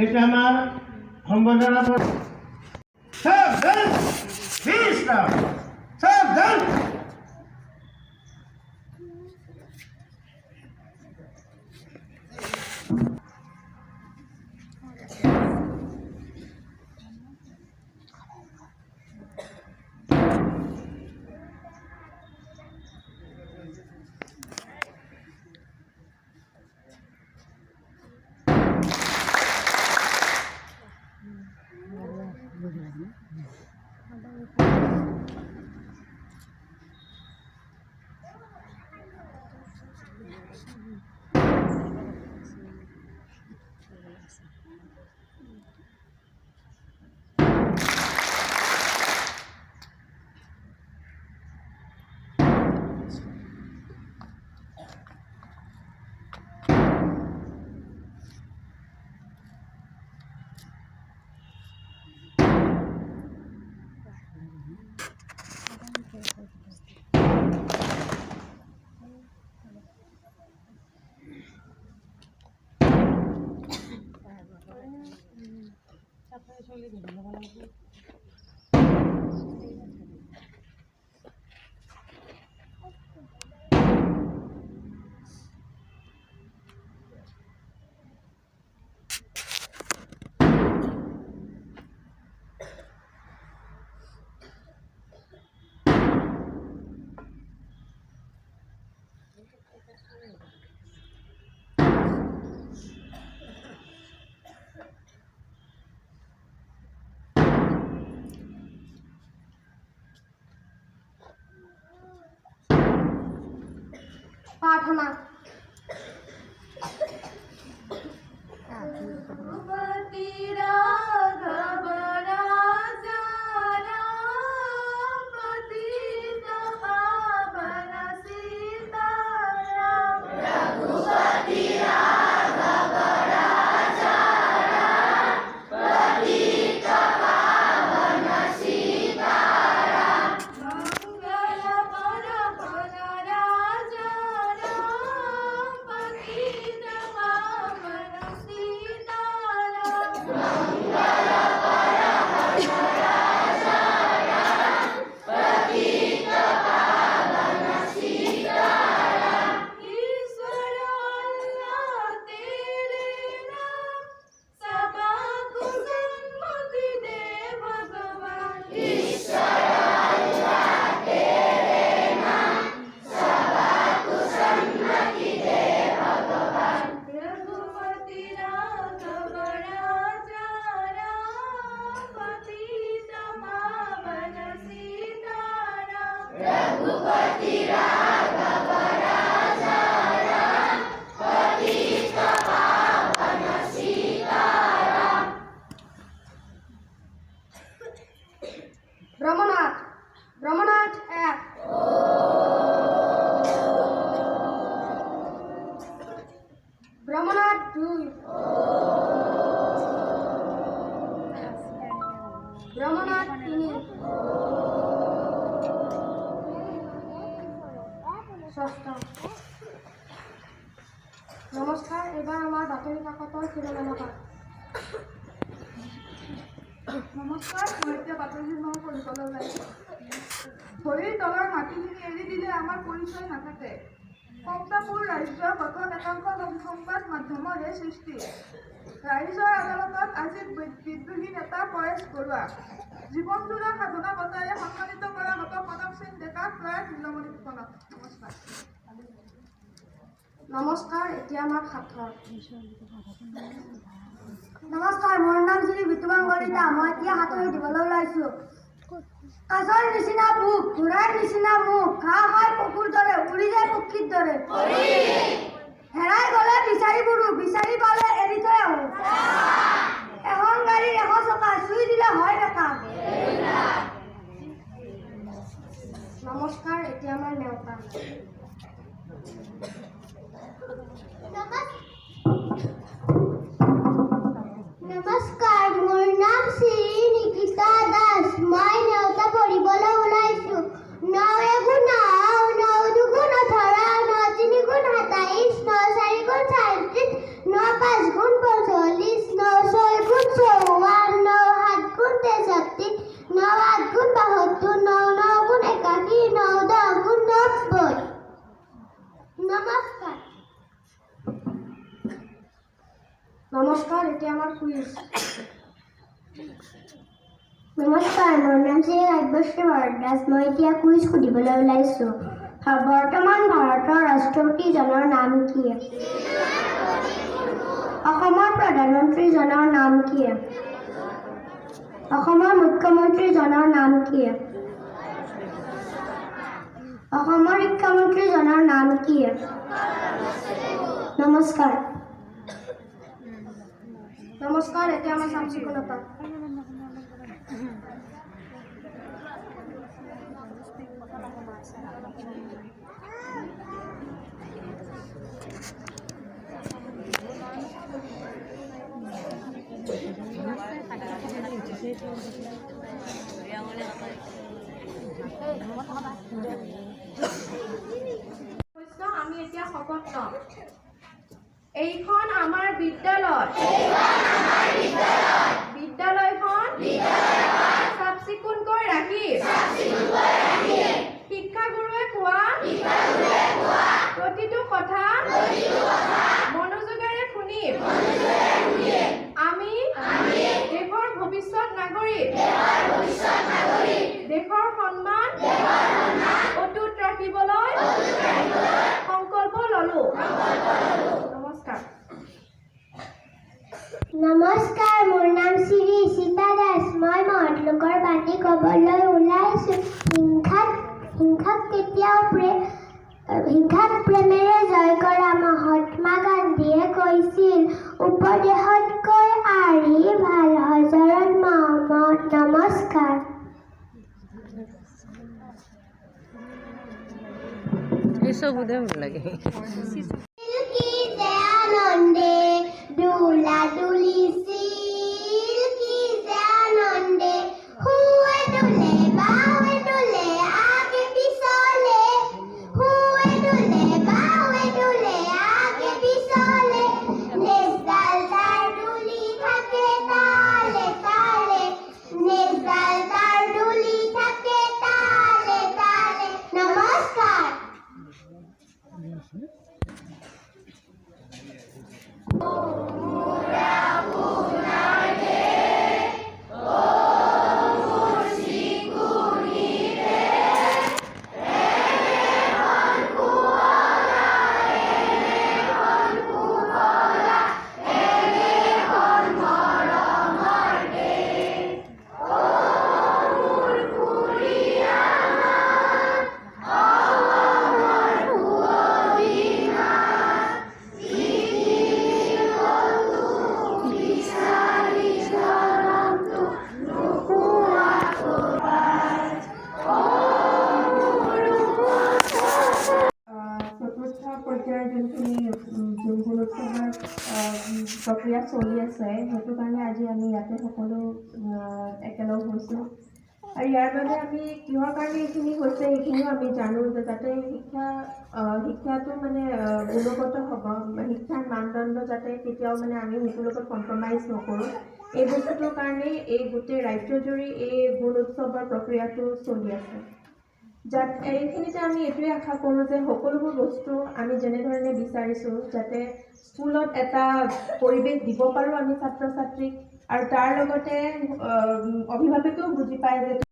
এটা আমার সম্বোধনা সাবধান বিশ্রাম সাবধান प्रार्थना ब्रह्मनाथ ब्रह्मनाथ एक ब्रह्मनाथ दुई ब्रह्मनाथ तीन ষষ্ঠ नमस्कार एबार आमार बातरी काकतर शिरोलेखा नमस्कार मैं এতিয়া বাতৰি নাম পঢ়িবলৈ ওলাইছোঁ ভৰিৰ তলৰ মাটিখিনি এৰি দিলে আমাৰ পৰিচয় নাথাকে কমতাপুৰ ৰাজ্যৰ গঠন একাংশ সংবাদ মাধ্যমৰে সৃষ্টি ৰাইজৰ আদালতত আজি বিদ্ৰোহী নেতা পৰেশ বৰুৱা জীৱনজোৰা সাধনা বঁটাৰে সন্মানিত কৰা গত কনক সিং ডেকা প্ৰয়াত নীলমণি ফুকনক নমস্কাৰ नमस्कार এতিয়া আমাৰ সাক্ষৰ नमस्कार मोर नाम श्री वितुमान कलिता मैं এতিয়া হাতৰি দিবলৈ ওলাইছো কাছৰ নিচিনা বুক ঘোঁৰাৰ নিচিনা মুখ ঘাঁহ হয় পশুৰ দৰে উৰি যায় পক্ষীৰ দৰে হেৰাই গ'লে বিচাৰি ফুৰো বিচাৰি পালে এৰি থৈ আহো এখন গাড়ী এশ চকা চুই দিলে হয় বেকা নমস্কাৰ এতিয়া আমাৰ নেওতা नमस्कार मोर नाम श्री निकिता दास मैं नेवता पढ़िবলৈ ওলাইছো 9 गुण 9 2 गुण 18 9 3 गुण 27 9 4 गुण 37 নমস্কাৰ, এতিয়া আমাৰ কুইজ। নমস্কাৰ, মোৰ নাম শ্ৰী কাব্যশ্ৰী বৰদাস। মই এতিয়া কুইজ সুধিবলৈ ওলাইছোঁ। বৰ্তমান ভাৰতৰ ৰাষ্ট্ৰপতিজনৰ নাম কি? অসমৰ প্ৰধানমন্ত্ৰীজনৰ নাম কি? অসমৰ মুখ্যমন্ত্ৰীজনৰ নাম কি? অসমৰ শিক্ষামন্ত্ৰীজনৰ নাম কি? নমস্কাৰ। নমস্কাৰ, এতিয়া আমাৰ চাফ চিকুণতা। আমি এতিয়া শপত লম। এইখন আমাৰ বিদ্যালয়। বিদ্যালয়খন চাফ চিকুণকৈ ৰাখিম। শিক্ষাগুৰুৱে কোৱা প্ৰতিটো কথা মনোযোগেৰে শুনিম। আমি দেশৰ ভৱিষ্যত নাগৰিক। দেশৰ সন্মান অটুট ৰাখিবলৈ সংকল্প ললো। নমস্কাৰ। নমস্কাৰ, মোৰ নাম শ্ৰী সীতা দাস। মই মহৎ লোকৰ বাণী ক'বলৈ ওলাইছোঁ। হিংসাক প্ৰেমেৰে জয় কৰা মহাত্মা গান্ধীয়ে কৈছিল, উপদেশতকৈ আৰ্হি ভাল হজৰত মহম্মদ। নমস্কাৰ। আনন্দে দোলা দুলিছিল, কি যে আনন্দে হুৱে দোলে বাৱে দোলে আগে পিছলে, হুৱে দোলে বাৱে দোলে আগে পিছলে, নেজডাল তাৰ দুলি থাকে তালে তালে, নেজডাল তাৰ দুলি থাকে তালে তালে। নমস্কাৰ। চতুৰ্থ পৰ্যায়ৰ যোনখিনি গুণোৎসৱৰ প্ৰক্ৰিয়া চলি আছে, সেইটো কাৰণে আজি আমি ইয়াতে সকলো একেলগ হৈছোঁ। আৰু ইয়াৰ বাবে আমি কিহৰ কাৰণে এইখিনি হৈছে সেইখিনিও আমি জানো যে যাতে শিক্ষাটো মানে গুণগত হ'ব, শিক্ষাৰ মানদণ্ড যাতে কেতিয়াও মানে আমি সেইটোৰ লগত কম্প্ৰমাইজ নকৰোঁ, এই বস্তুটোৰ কাৰণেই এই গোটেই ৰাজ্যজুৰি এই গুণ উৎসৱৰ প্ৰক্ৰিয়াটো চলি আছে। এইখিনিতে আমি এইটোৱে আশা কৰোঁ যে সকলোবোৰ বস্তু আমি যেনেধৰণে বিচাৰিছোঁ যাতে স্কুলত এটা পৰিৱেশ দিব পাৰোঁ আমি ছাত্ৰ ছাত্ৰীক, আৰু তাৰ লগতে অভিভাৱকেও বুজি পায় যে